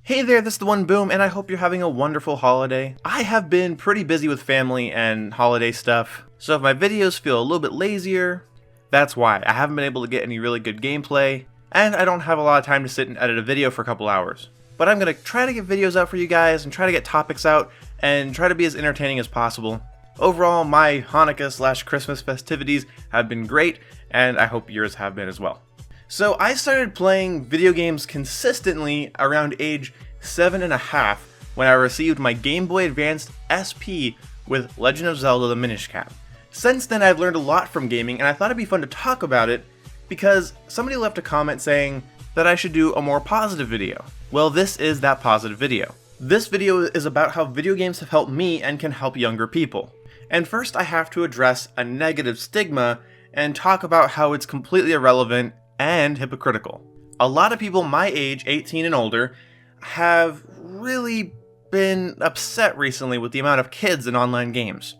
Hey there, this is the One Boom, and I hope you're having a wonderful holiday. I have been pretty busy with family and holiday stuff, so if my videos feel a little bit lazier, that's why. I haven't been able to get any really good gameplay, and I don't have a lot of time to sit and edit a video for a couple hours. But I'm going to try to get videos out for you guys, and try to get topics out, and try to be as entertaining as possible. Overall, my Hanukkah/Christmas festivities have been great, and I hope yours have been as well. So I started playing video games consistently around age 7.5 when I received my Game Boy Advance SP with Legend of Zelda: The Minish Cap. Since then I've learned a lot from gaming, and I thought it'd be fun to talk about it because somebody left a comment saying that I should do a more positive video. Well, this is that positive video. This video is about how video games have helped me and can help younger people. And first I have to address a negative stigma and talk about how it's completely irrelevant and hypocritical. A lot of people my age, 18 and older, have really been upset recently with the amount of kids in online games.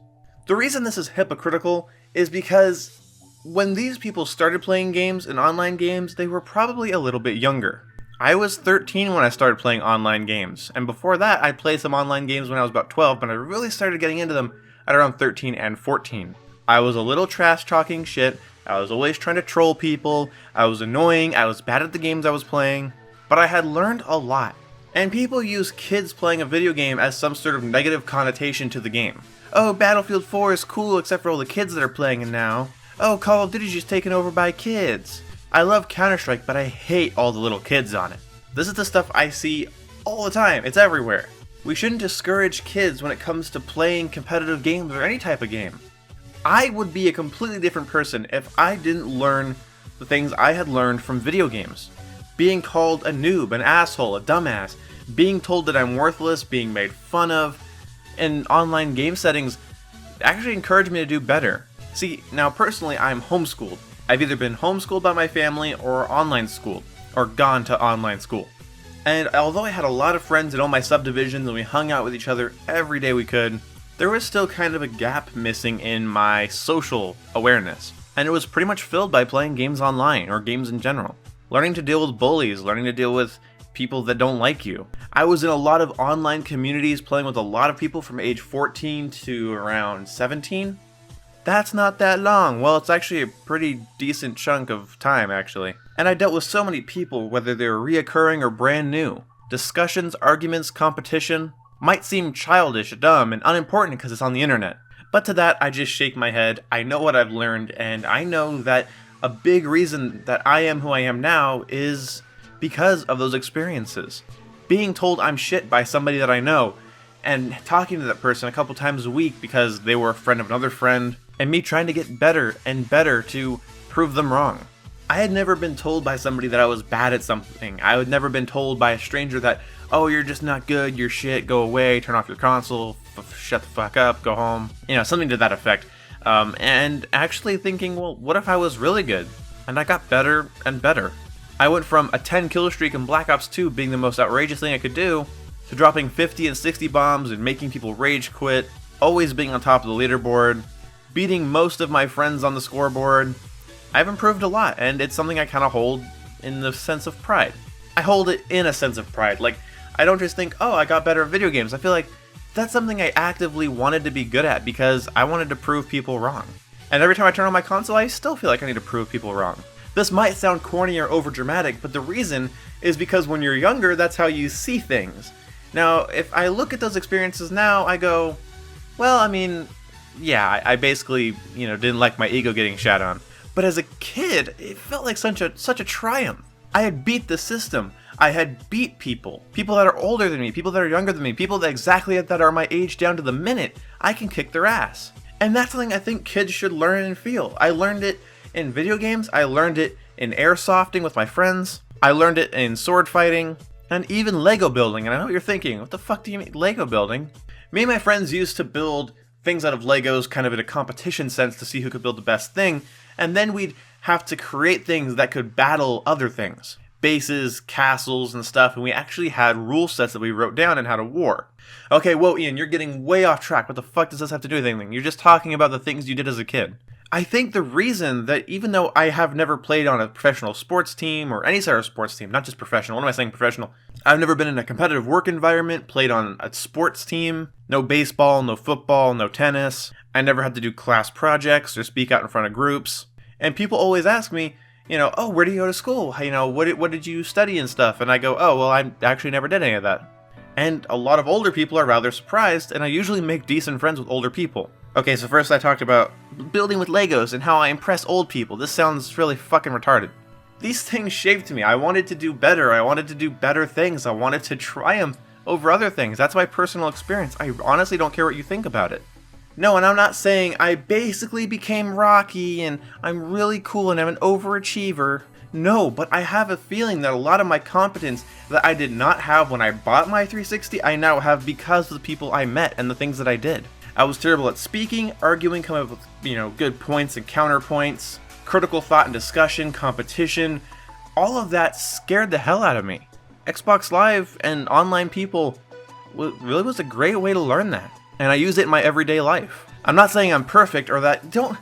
The reason this is hypocritical is because when these people started playing games in online games, they were probably a little bit younger. I was 13 when I started playing online games, and before that I played some online games when I was about 12, but I really started getting into them at around 13 and 14. I was a little trash talking shit, I was always trying to troll people, I was annoying, I was bad at the games I was playing, but I had learned a lot. And people use kids playing a video game as some sort of negative connotation to the game. Oh, Battlefield 4 is cool except for all the kids that are playing it now. Oh, Call of Duty's just taken over by kids. I love Counter-Strike, but I hate all the little kids on it. This is the stuff I see all the time, it's everywhere. We shouldn't discourage kids when it comes to playing competitive games or any type of game. I would be a completely different person if I didn't learn the things I had learned from video games. Being called a noob, an asshole, a dumbass, being told that I'm worthless, being made fun of, in online game settings actually encouraged me to do better. See, now personally I'm homeschooled. I've either been homeschooled by my family or online schooled, or gone to online school. And although I had a lot of friends in all my subdivisions and we hung out with each other every day we could, there was still kind of a gap missing in my social awareness. And it was pretty much filled by playing games online, or games in general. Learning to deal with bullies, learning to deal with people that don't like you. I was in a lot of online communities playing with a lot of people from age 14 to around 17. That's not that long. Well, it's actually a pretty decent chunk of time, actually. And I dealt with so many people, whether they were reoccurring or brand new. Discussions, arguments, competition might seem childish, dumb, and unimportant because it's on the internet. But to that, I just shake my head. I know what I've learned, and I know that a big reason that I am who I am now is because of those experiences. Being told I'm shit by somebody that I know, and talking to that person a couple times a week because they were a friend of another friend, and me trying to get better and better to prove them wrong. I had never been told by somebody that I was bad at something. I had never been told by a stranger that, oh, you're just not good, you're shit, go away, turn off your console, shut the fuck up, go home. You know, something to that effect. And actually thinking, well, what if I was really good? And I got better and better. I went from a 10 kill streak in Black Ops 2 being the most outrageous thing I could do, to dropping 50 and 60 bombs and making people rage quit, always being on top of the leaderboard, beating most of my friends on the scoreboard. I've improved a lot, and it's something I kind of hold in the sense of pride. I hold it in a sense of pride. Like, I don't just think, oh, I got better at video games. I feel like that's something I actively wanted to be good at because I wanted to prove people wrong. And every time I turn on my console, I still feel like I need to prove people wrong. This might sound corny or overdramatic, but the reason is because when you're younger, that's how you see things. Now, if I look at those experiences now, I go, well, I mean, yeah, I basically, didn't like my ego getting shat on. But as a kid, it felt like such a triumph. I had beat the system. I had beat people that are older than me, people that are younger than me, people that are my age down to the minute. I can kick their ass. And that's something I think kids should learn and feel. I learned it in video games, I learned it in airsofting with my friends, I learned it in sword fighting, and even Lego building. And I know what you're thinking, what the fuck do you mean Lego building? Me and my friends used to build things out of Legos kind of in a competition sense to see who could build the best thing, and then we'd have to create things that could battle other things. Bases, castles, and stuff, and we actually had rule sets that we wrote down and had a war. Okay, whoa, Ian, you're getting way off track. What the fuck does this have to do with anything? You're just talking about the things you did as a kid. I think the reason that even though I have never played on a professional sports team or any sort of sports team, not just professional, what am I saying professional? I've never been in a competitive work environment, played on a sports team, no baseball, no football, no tennis. I never had to do class projects or speak out in front of groups. And people always ask me, oh, where do you go to school? What did you study and stuff? And I go, oh, well, I actually never did any of that. And a lot of older people are rather surprised, and I usually make decent friends with older people. Okay, so first I talked about building with Legos and how I impress old people. This sounds really fucking retarded. These things shaped me. I wanted to do better. I wanted to do better things. I wanted to triumph over other things. That's my personal experience. I honestly don't care what you think about it. No, and I'm not saying I basically became Rocky and I'm really cool and I'm an overachiever. No, but I have a feeling that a lot of my competence that I did not have when I bought my 360, I now have because of the people I met and the things that I did. I was terrible at speaking, arguing, coming up with, good points and counterpoints, critical thought and discussion, competition. All of that scared the hell out of me. Xbox Live and online people really was a great way to learn that. And I use it in my everyday life. I'm not saying I'm perfect or that don't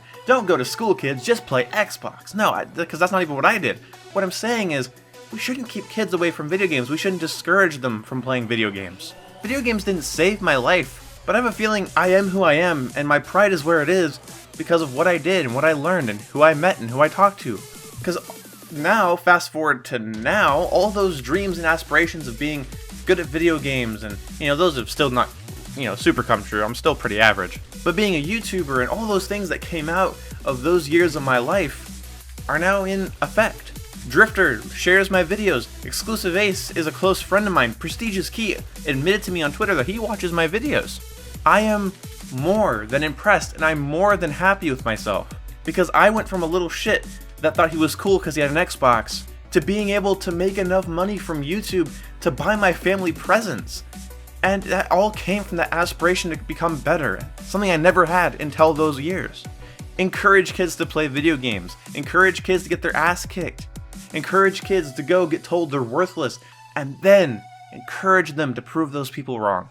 go to school, kids, just play Xbox. No, because that's not even what I did. What I'm saying is we shouldn't keep kids away from video games. We shouldn't discourage them from playing video games. Video games didn't save my life, but I have a feeling I am who I am and my pride is where it is because of what I did and what I learned and who I met and who I talked to. Because now, fast forward to now, all those dreams and aspirations of being good at video games and, those have still not super come true. I'm still pretty average. But being a YouTuber and all those things that came out of those years of my life are now in effect. Drifter shares my videos. Exclusive Ace is a close friend of mine. Prestigious Key admitted to me on Twitter that he watches my videos. I am more than impressed and I'm more than happy with myself because I went from a little shit that thought he was cool because he had an Xbox to being able to make enough money from YouTube to buy my family presents. And that all came from that aspiration to become better, something I never had until those years. Encourage kids to play video games. Encourage kids to get their ass kicked. Encourage kids to go get told they're worthless, and then encourage them to prove those people wrong.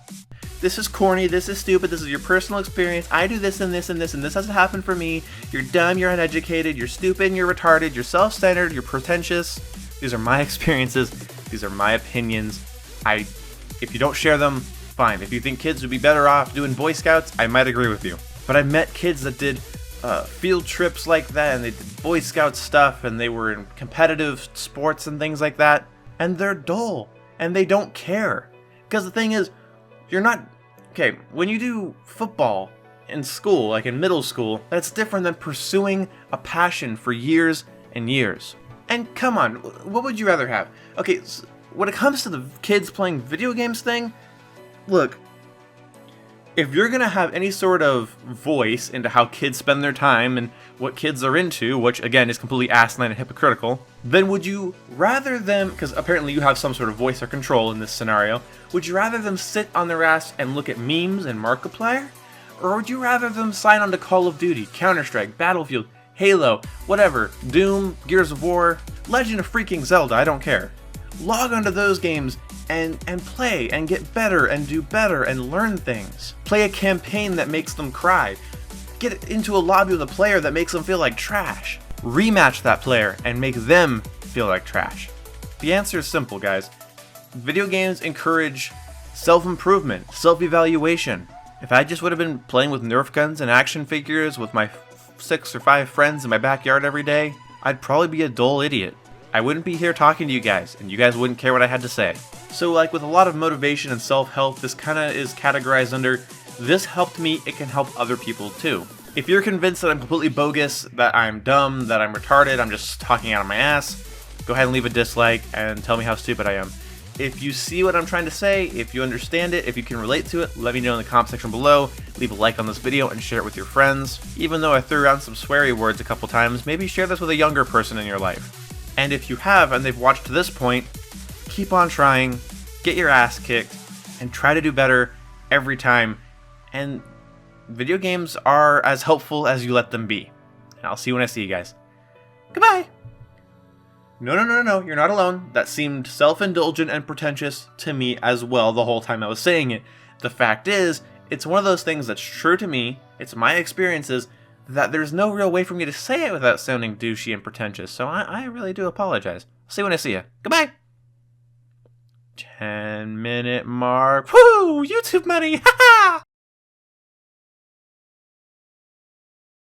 This is corny, this is stupid, this is your personal experience, I do this and this and this and this hasn't happened for me, you're dumb, you're uneducated, you're stupid, you're retarded, you're self-centered, you're pretentious. These are my experiences, these are my opinions. If you don't share them, fine. If you think kids would be better off doing Boy Scouts, I might agree with you. But I met kids that did field trips like that, and they did Boy Scout stuff, and they were in competitive sports and things like that, and they're dull, and they don't care. Because the thing is, when you do football in school, like in middle school, that's different than pursuing a passion for years and years. And come on, what would you rather have? Okay, so when it comes to the kids playing video games thing, look, if you're going to have any sort of voice into how kids spend their time and what kids are into, which again is completely asinine and hypocritical, then would you rather them, because apparently you have some sort of voice or control in this scenario, would you rather them sit on their ass and look at memes and Markiplier? Or would you rather them sign on to Call of Duty, Counter-Strike, Battlefield, Halo, whatever, Doom, Gears of War, Legend of freaking Zelda, I don't care. Log onto those games and play and get better and do better and learn things. Play a campaign that makes them cry. Get into a lobby with a player that makes them feel like trash. Rematch that player and make them feel like trash. The answer is simple, guys. Video games encourage self-improvement, self-evaluation. If I just would have been playing with Nerf guns and action figures with my 6 or 5 friends in my backyard every day, I'd probably be a dull idiot. I wouldn't be here talking to you guys, and you guys wouldn't care what I had to say. So like with a lot of motivation and self-help, this kind of is categorized under, this helped me, it can help other people too. If you're convinced that I'm completely bogus, that I'm dumb, that I'm retarded, I'm just talking out of my ass, go ahead and leave a dislike and tell me how stupid I am. If you see what I'm trying to say, if you understand it, if you can relate to it, let me know in the comment section below. Leave a like on this video and share it with your friends. Even though I threw around some sweary words a couple times, maybe share this with a younger person in your life. And if you have, and they've watched to this point, keep on trying, get your ass kicked, and try to do better every time. And video games are as helpful as you let them be. And I'll see you when I see you guys. Goodbye! No, you're not alone. That seemed self-indulgent and pretentious to me as well the whole time I was saying it. The fact is, it's one of those things that's true to me, it's my experiences, that there's no real way for me to say it without sounding douchey and pretentious, so I really do apologize. I'll see you when I see you. Goodbye! 10-minute mark. Woo! YouTube money! Ha ha!